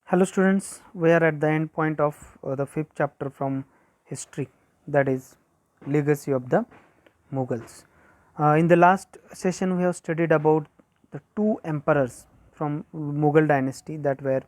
Hello students, we are at the end point of the fifth chapter from history, that is legacy of the Mughals. In the last session we have studied about the two emperors from Mughal dynasty, that were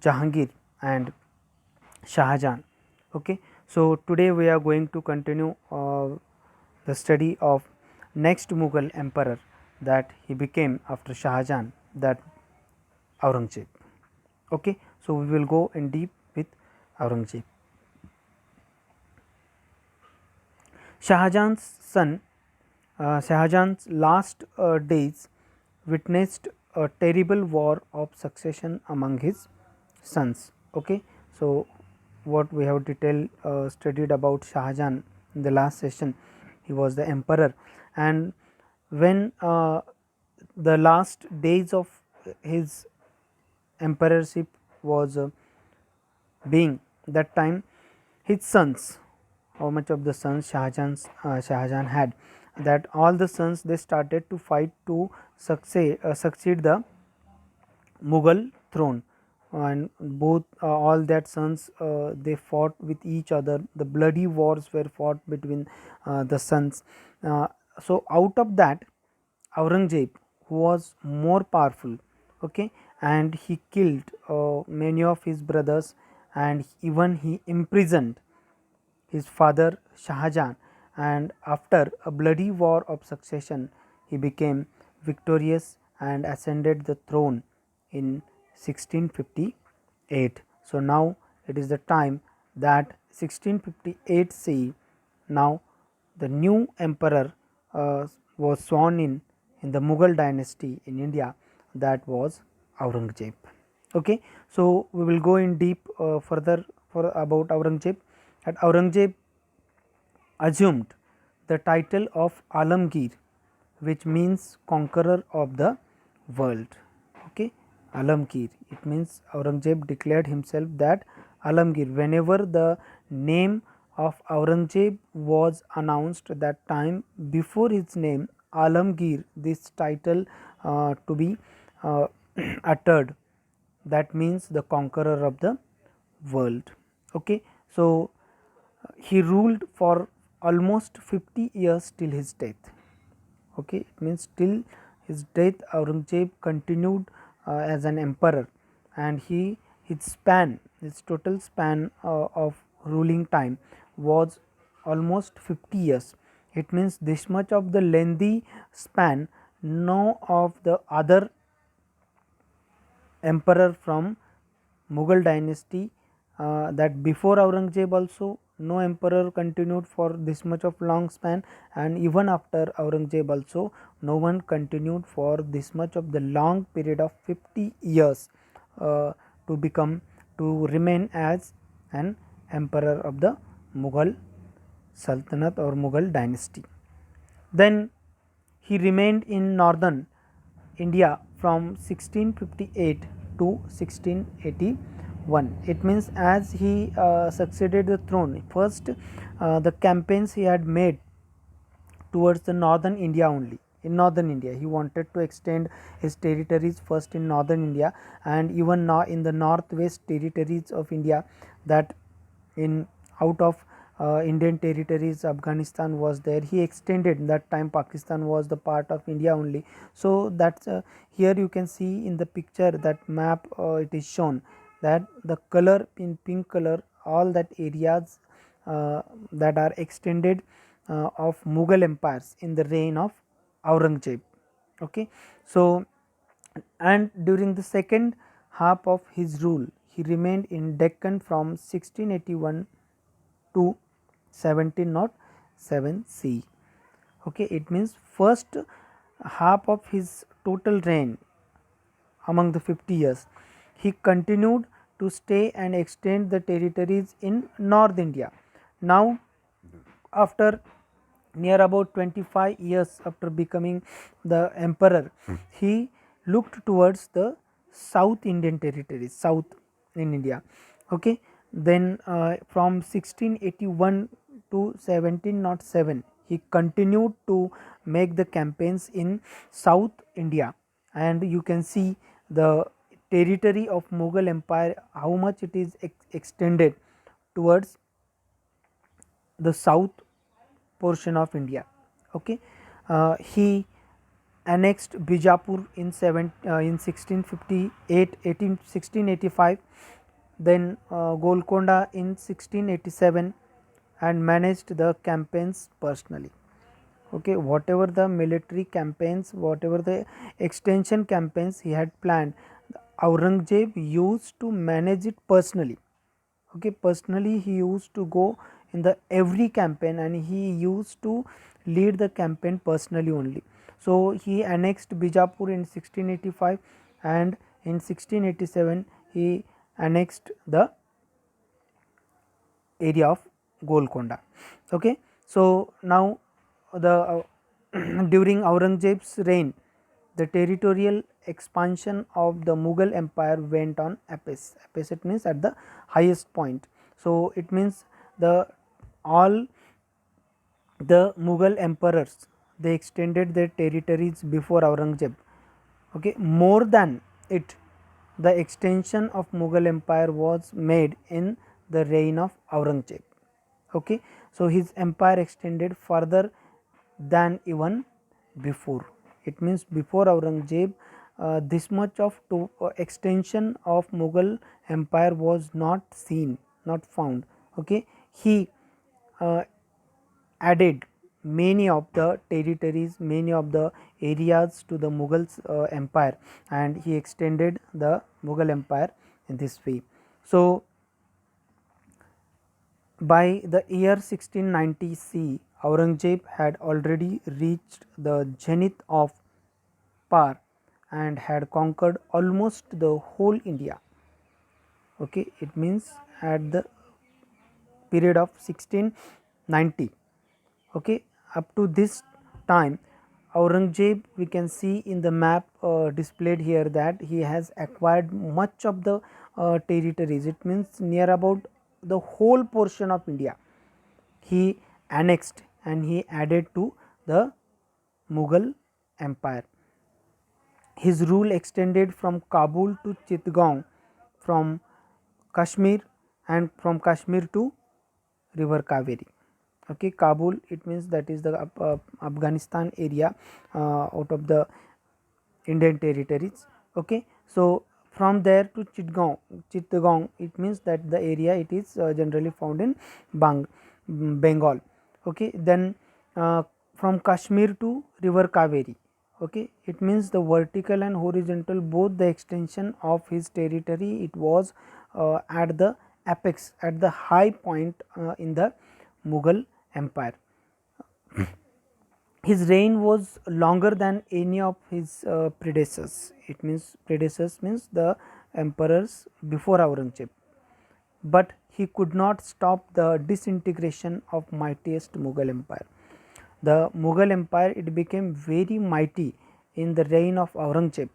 Jahangir and Shah Jahan. Okay. So, today we are going to continue the study of next Mughal emperor that he became after Shah Jahan, that Aurangzeb. Okay. So, we will go in deep with Aurangzeb. Shah Jahan's son, Shah Jahan's last days witnessed a terrible war of succession among his sons. Okay. So, what we have detailed studied about Shah Jahan in the last session, he was the emperor, and when the last days of his emperorship was being, that time his sons, how much of the sons Shah Jahan had, that all the sons they started to fight to succeed the Mughal throne, and both all that sons they fought with each other. The bloody wars were fought between the sons. So out of that, Aurangzeb, who was more powerful, okay, and he killed many of his brothers, and even he imprisoned his father Shah Jahan, and after a bloody war of succession he became victorious and ascended the throne in 1658. So, now it is the time that 1658 CE, now the new emperor was sworn in the Mughal dynasty in India, that was Aurangzeb. Okay. So, we will go in deep further for about Aurangzeb. That Aurangzeb assumed the title of Alamgir, which means conqueror of the world. Okay. Alamgir, it means Aurangzeb declared himself that Alamgir. Whenever the name of Aurangzeb was announced, that time before his name Alamgir, this title to be uttered, that means the conqueror of the world. Okay. So, he ruled for almost 50 years till his death. Okay. It means till his death Aurangzeb continued as an emperor, and his total span of ruling time was almost 50 years. It means this much of the lengthy span no of the other emperor from Mughal dynasty, that before Aurangzeb also no emperor continued for this much of long span, and even after Aurangzeb also no one continued for this much of the long period of 50 years to become, to remain as an emperor of the Mughal Sultanate or Mughal dynasty. Then he remained in northern India from 1658 to 1681. It means as he succeeded the throne, first the campaigns he had made towards the northern India only. In northern India, he wanted to extend his territories first in northern India, and even now in the northwest territories of India, that in out of Indian territories Afghanistan was there. He extended, that time Pakistan was the part of India only. So, that here you can see in the picture, that map it is shown that the color in pink color, all that areas that are extended of Mughal empires in the reign of Aurangzeb. Okay. So, and during the second half of his rule, he remained in Deccan from 1681 to 1707 CE. Okay. It means first half of his total reign among the 50 years, he continued to stay and extend the territories in North India. Now, after near about 25 years after becoming the emperor, he looked towards the South Indian territories, south in India. Okay. Then from 1681 to 1707, he continued to make the campaigns in South India, and you can see the territory of Mughal empire, how much it is extended towards the south portion of India. Okay, he annexed Bijapur in 1658, 1685, then Golconda in 1687, and managed the campaigns personally. Okay, whatever the military campaigns, whatever the extension campaigns he had planned, Aurangzeb used to manage it personally. Okay, personally he used to go in the every campaign and he used to lead the campaign personally only. So he annexed Bijapur in 1685 and in 1687 he annexed the area of Golconda. Okay, so now the during Aurangzeb's reign, the territorial expansion of the Mughal empire went on apace. Apace, it means at the highest point. So it means the all the Mughal emperors, they extended their territories before Aurangzeb. Okay, more than it, the extension of Mughal empire was made in the reign of Aurangzeb. Okay, so his empire extended further than even before. It means before Aurangzeb, this much of extension of Mughal empire was not seen, not found. Okay, he uh, added many of the territories, many of the areas to the Mughals empire, and he extended the Mughal empire in this way. So by the year 1690 C, Aurangzeb had already reached the zenith of power and had conquered almost the whole India. Okay, it means at the period of 1690. Okay, up to this time, Aurangzeb, we can see in the map displayed here that he has acquired much of the territories. It means near about the whole portion of India he annexed and he added to the Mughal empire. His rule extended from Kabul to Chittagong, from Kashmir, and from Kashmir to river Kaveri. Okay, Kabul, it means that is the Afghanistan area out of the Indian territories. Okay, so from there to Chittagong, it means that the area it is generally found in Bengal. Okay, then from Kashmir to river Kaveri. Okay, it means the vertical and horizontal both the extension of his territory, it was at the apex, at the high point in the Mughal empire. His reign was longer than any of his predecessors. It means predecessors means the emperors before Aurangzeb, but he could not stop the disintegration of mightiest Mughal empire. The Mughal empire, it became very mighty in the reign of Aurangzeb.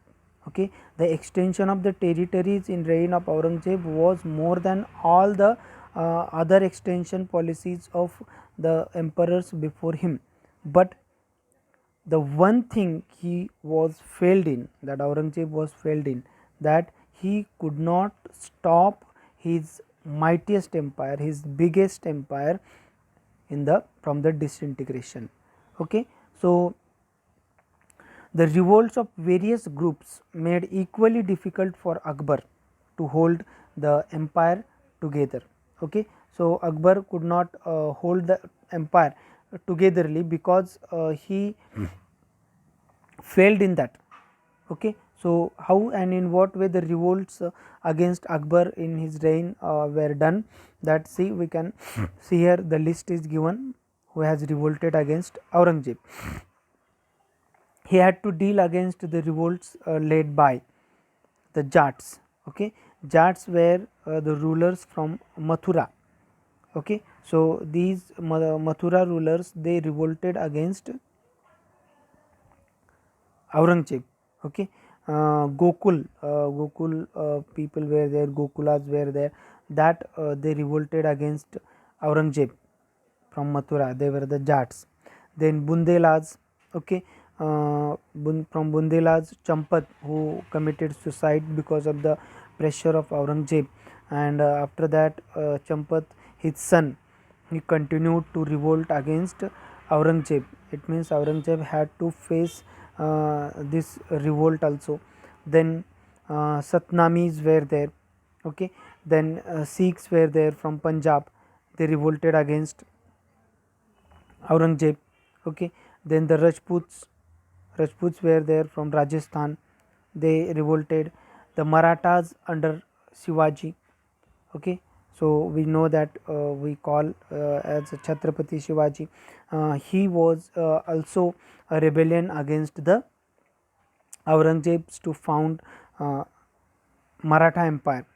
Okay, the extension of the territories in reign of Aurangzeb was more than all the other extension policies of the emperors before him. But the one thing he was failed in, that Aurangzeb was failed in, that he could not stop his mightiest empire, his biggest empire in the from the disintegration. Okay, so the revolts of various groups made equally difficult for Akbar to hold the empire together. Okay, so Akbar could not hold the empire togetherly because he failed in that. Okay, so how and in what way the revolts against Akbar in his reign were done, that see we can see here the list is given who has revolted against Aurangzeb. He had to deal against the revolts led by the Jats. Okay, Jats were the rulers from Mathura. Okay, so these Mathura rulers, they revolted against Aurangzeb. Okay, Gokul people were there, Gokulas were there, that they revolted against Aurangzeb from Mathura. They were the Jats. Then Bundelas. Okay, from Bundelkhand Champat, who committed suicide because of the pressure of Aurangzeb. And after that, Champat, his son, he continued to revolt against Aurangzeb. It means Aurangzeb had to face this revolt also. Then Satnamis were there. Okay, then Sikhs were there from Punjab. They revolted against Aurangzeb. Okay, then the Rajputs were there from Rajasthan. They revolted. The Marathas under Shivaji. Okay, so we know that we call as Chhatrapati Shivaji. He was also a rebellion against the Aurangzeb to found Maratha Empire.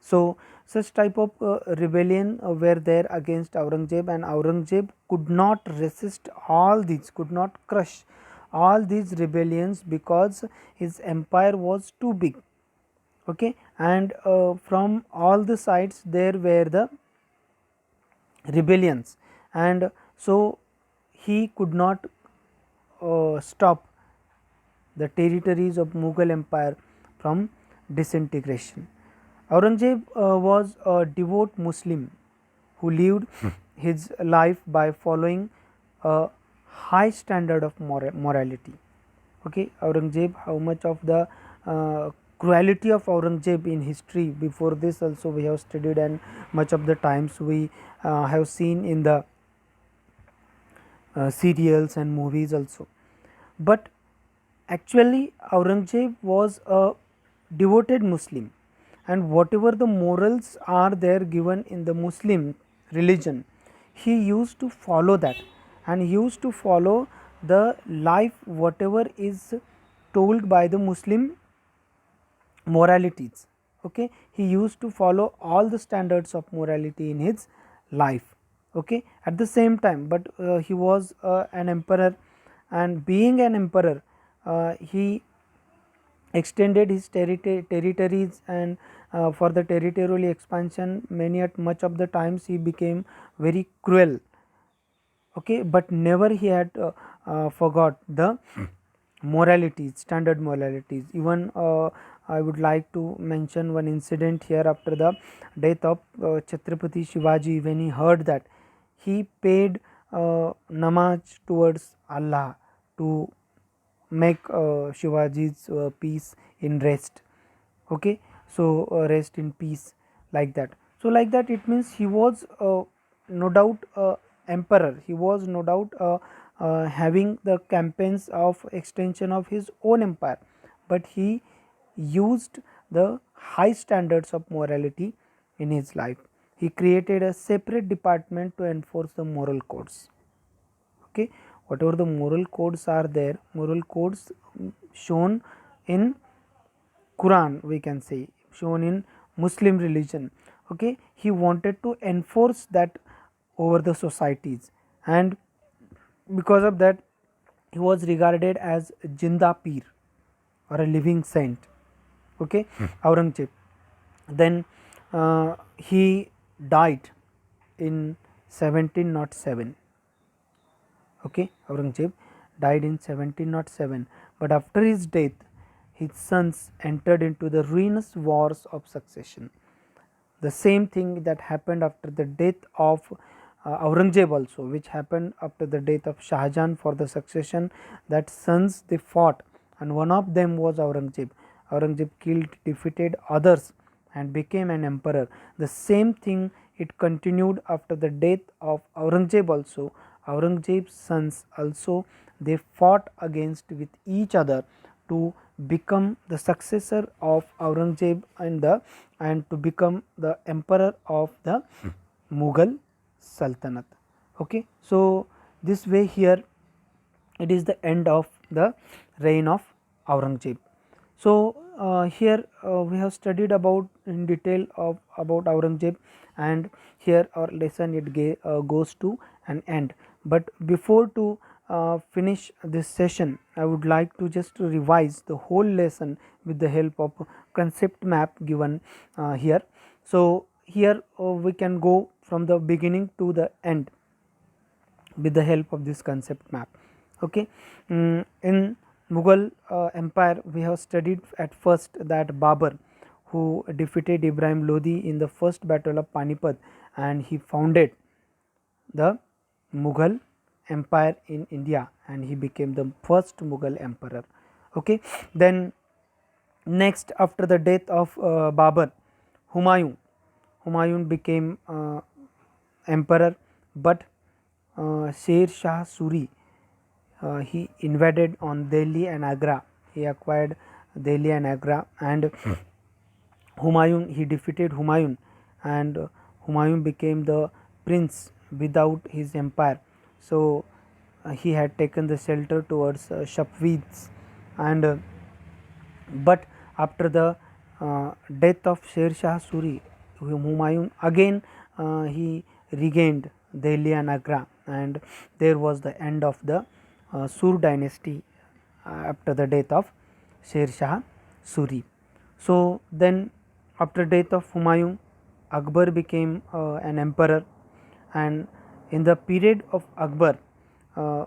So such type of rebellion were there against Aurangzeb, and Aurangzeb could not resist all these, could not crush all these rebellions because his empire was too big. Okay, and from all the sides there were the rebellions, and so he could not stop the territories of Mughal empire from disintegration. Aurangzeb was a devout Muslim who lived his life by following a high standard of morality. Okay, Aurangzeb, how much of the cruelty of Aurangzeb in history, before this also we have studied, and much of the times we have seen in the serials and movies also. But actually Aurangzeb was a devoted Muslim, and whatever the morals are there given in the Muslim religion, he used to follow that, and he used to follow the life whatever is told by the Muslim moralities. Okay, he used to follow all the standards of morality in his life. Okay, at the same time, but he was an emperor, and being an emperor, he extended his territories, and for the territorial expansion much of the times he became very cruel. Okay, but never he had forgot the moralities, standard moralities. Even I would like to mention one incident here. After the death of Chhatrapati Shivaji, when he heard that, he paid namaz towards Allah to make Shivaji's peace in rest. Okay, so rest in peace, like that. So like that, it means he was no doubt emperor. He was no doubt having the campaigns of extension of his own empire, but he used the high standards of morality in his life. He created a separate department to enforce the moral codes. Okay, whatever the moral codes are there, moral codes shown in Quran, we can say, shown in Muslim religion. Okay, he wanted to enforce that over the societies, and because of that he was regarded as Jinda Peer, or a living saint. Okay, Aurangzeb. Then he died in 1707. Okay, Aurangzeb died in 1707, but after his death his sons entered into the ruinous wars of succession. The same thing that happened after the death of Aurangzeb also, which happened after the death of Shah Jahan for the succession, that sons they fought, and one of them was Aurangzeb. Aurangzeb killed, defeated others, and became an emperor. The same thing it continued after the death of Aurangzeb also. Aurangzeb's sons also, they fought against with each other to become the successor of Aurangzeb and to become the emperor of the Mughal Sultanate. Okay, so this way here it is the end of the reign of Aurangzeb. So here we have studied about in detail of about Aurangzeb, and here our lesson goes to an end. But before to finish this session, I would like to just revise the whole lesson with the help of concept map given here. So here we can go from the beginning to the end with the help of this concept map. Okay, in Mughal Empire, we have studied at first that Babur, who defeated Ibrahim Lodi in the first battle of Panipat, and he founded the Mughal Empire in India, and he became the first Mughal emperor. Okay, then next, after the death of Babur, Humayun became emperor, but Sher Shah Suri, he invaded on Delhi and Agra. He acquired Delhi and Agra, and Humayun, he defeated Humayun, and Humayun became the prince without his empire. So he had taken the shelter towards Shapvids, and but after the death of Sher Shah Suri, Humayun again he regained Delhi and Agra, and there was the end of the Sur dynasty after the death of Sher Shah Suri. So then, after death of Humayun, Akbar became an emperor, and in the period of Akbar,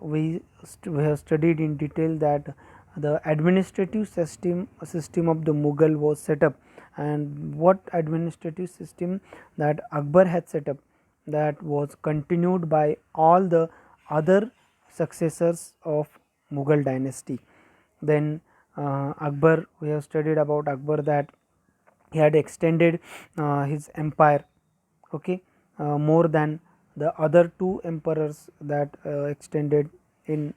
we have studied in detail that the administrative system of the Mughal was set up, and what administrative system that Akbar had set up, that was continued by all the other successors of Mughal dynasty. Then Akbar, we have studied about Akbar that he had extended his empire, okay, more than the other two emperors that extended in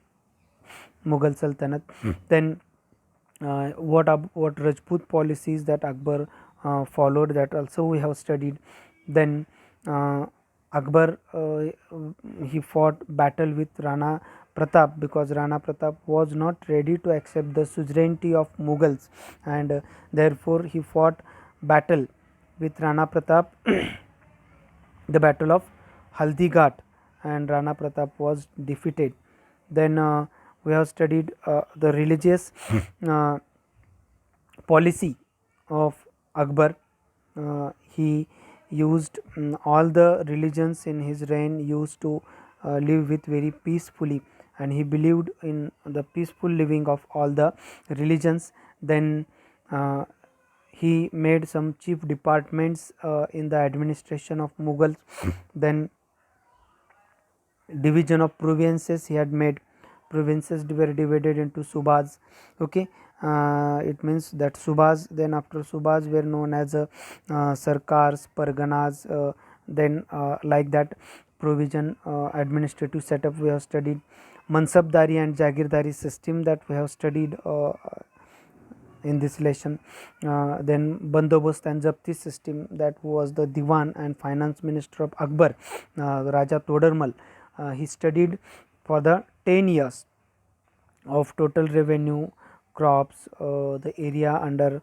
Mughal Sultanate. Then what Rajput policies that Akbar followed, that also we have studied. Then Akbar, he fought battle with Rana Pratap, because Rana Pratap was not ready to accept the suzerainty of Mughals, and therefore he fought battle with Rana Pratap, the battle of Haldighat, and Rana Pratap was defeated. Then we have studied the religious policy of Akbar. He used all the religions in his reign used to live with very peacefully, and he believed in the peaceful living of all the religions. Then he made some chief departments in the administration of Mughals. Then division of provinces he had made. Provinces were divided into subas. Okay, it means that subas, then after subas were known as sarkars, parganas, then like that provision administrative setup we have studied. Mansabdari and Jagirdari system that we have studied in this lesson. Then Bandobast and Japti system, that was the Diwan and finance minister of Akbar, Raja Todarmal. He studied for the 10 years of total revenue, crops, the area under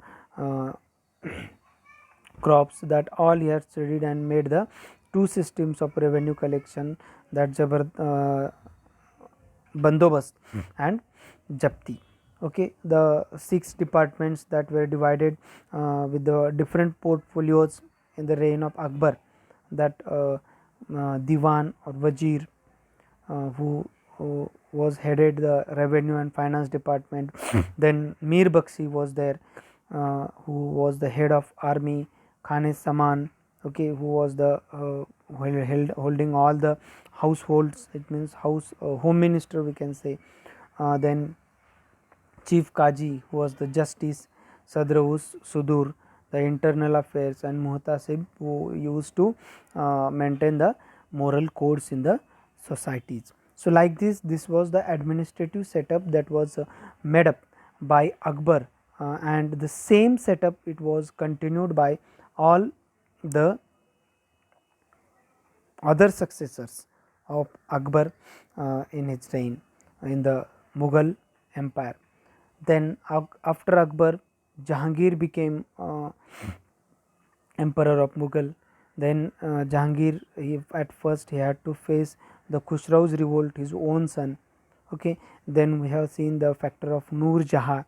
crops, that all he had studied and made the two systems of revenue collection, that Bandobast and Japti. Okay, the 6 departments that were divided with the different portfolios in the reign of Akbar, that Diwan or Wazir, who was headed the revenue and finance department. Then Mir Bakshi was there, who was the head of army. Khane Saman, okay, who was the holding all the households, it means home minister we can say. Then Chief Kaji, who was the justice. Sadraus Sudur, the internal affairs, and Muhtasib, who used to maintain the moral codes in the societies. So like this was the administrative setup that was made up by Akbar, and the same setup it was continued by all the other successors of Akbar in his reign in the Mughal empire. Then after Akbar, Jahangir became emperor of Mughal. Then Jahangir, at first he had to face the Khusrau's revolt, his own son. Okay, then we have seen the factor of Noor Jahan,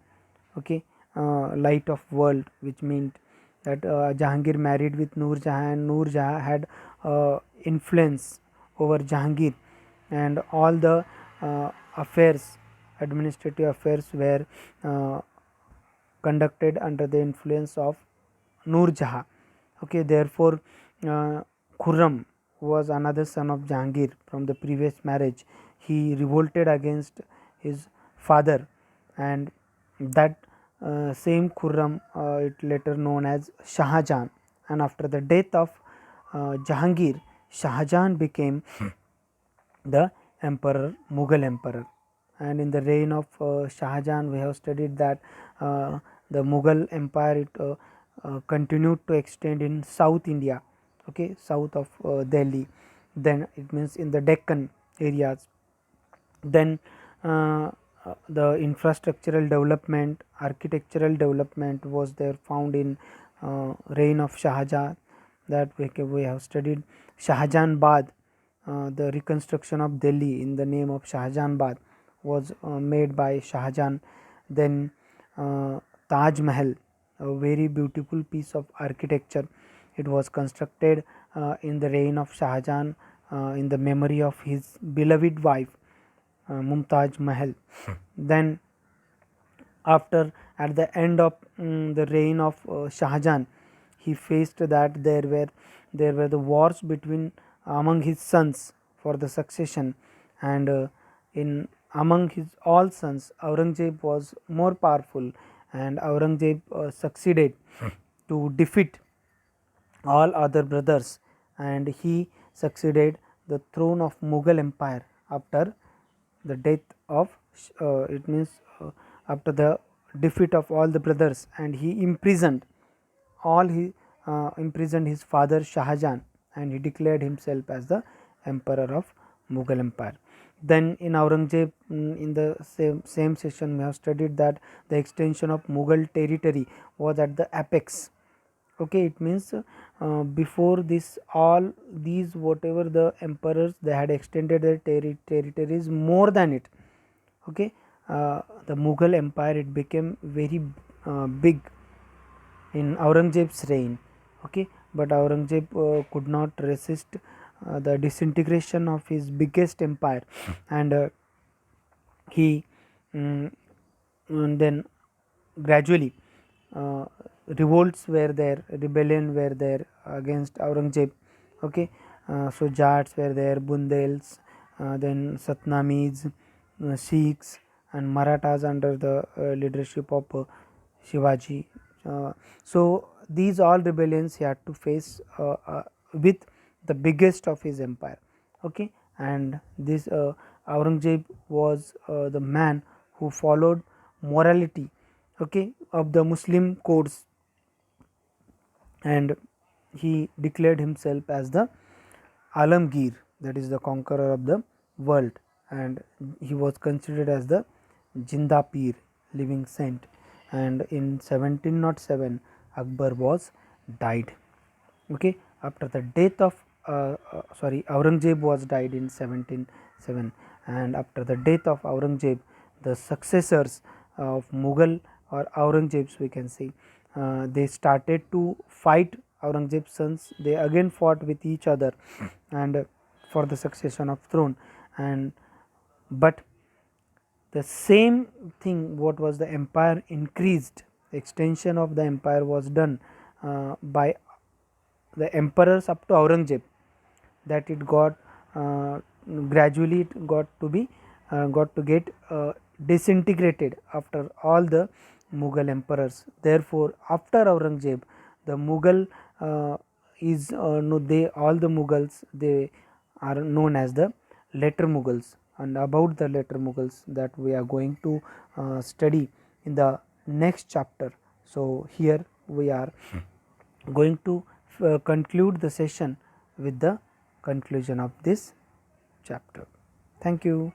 okay, light of world, which meant that Jahangir married with Noor Jahan, and Noor Jahan had influence over Jahangir, and all the affairs, administrative affairs were conducted under the influence of Nur Jahan. Okay, therefore, Khurram was another son of Jahangir from the previous marriage. He revolted against his father, and that same Khurram, it later known as Shah Jahan. And after the death of Jahangir, Shah Jahan became the emperor, Mughal emperor. And in the reign of Shah Jahan, we have studied that the Mughal empire, it continued to extend in South India, okay, south of Delhi, then it means in the Deccan areas. Then the infrastructural development, architectural development was there found in reign of Shah Jahan, that we have studied. Shahjahan Bad, the reconstruction of Delhi in the name of Shahjahan Bad was made by Shah Jahan. Then Taj Mahal, a very beautiful piece of architecture, it was constructed in the reign of Shah Jahan in the memory of his beloved wife Mumtaz Mahal. Then after, at the end of the reign of Shah Jahan, he faced that there were the wars between among his sons for the succession, and in among his all sons, Aurangzeb was more powerful, and Aurangzeb succeeded to defeat all other brothers, and he succeeded the throne of Mughal empire after the death of it means after the defeat of all the brothers, and he imprisoned his father Shah Jahan, and he declared himself as the emperor of Mughal empire. Then in Aurangzeb, in the same session, we have studied that the extension of Mughal territory was at the apex. Okay, it means before this, all these whatever the emperors, they had extended their territories more than it. Okay, the Mughal empire, it became very big in Aurangzeb's reign. Okay, but Aurangzeb could not resist the disintegration of his biggest empire, and he and then gradually revolts were there, rebellion were there against Aurangzeb. Okay, so Jats were there, Bundels, then Satnamis, Sikhs, and Marathas under the leadership of Shivaji. So these all rebellions he had to face with the biggest of his empire. Okay, and this Aurangzeb was the man who followed morality, okay, of the Muslim codes, and he declared himself as the Alamgir, that is the conqueror of the world, and he was considered as the Jinda Pir, living saint. And in 1707 Akbar was died. Okay, after the death of Aurangzeb was died in 1707, and after the death of Aurangzeb, the successors of Mughal or Aurangzebs, we can say, they started to fight Aurangzeb's sons. They again fought with each other and for the succession of throne, and but the same thing, what was the empire increased, extension of the empire was done by the emperors up to Aurangzeb, that it got gradually it got to get disintegrated after all the Mughal emperors. Therefore, after Aurangzeb, the Mughal is no, they all the Mughals, they are known as the later Mughals, and about the later Mughals that we are going to study in the next chapter. So here we are going to conclude the session with the conclusion of this chapter. Thank you.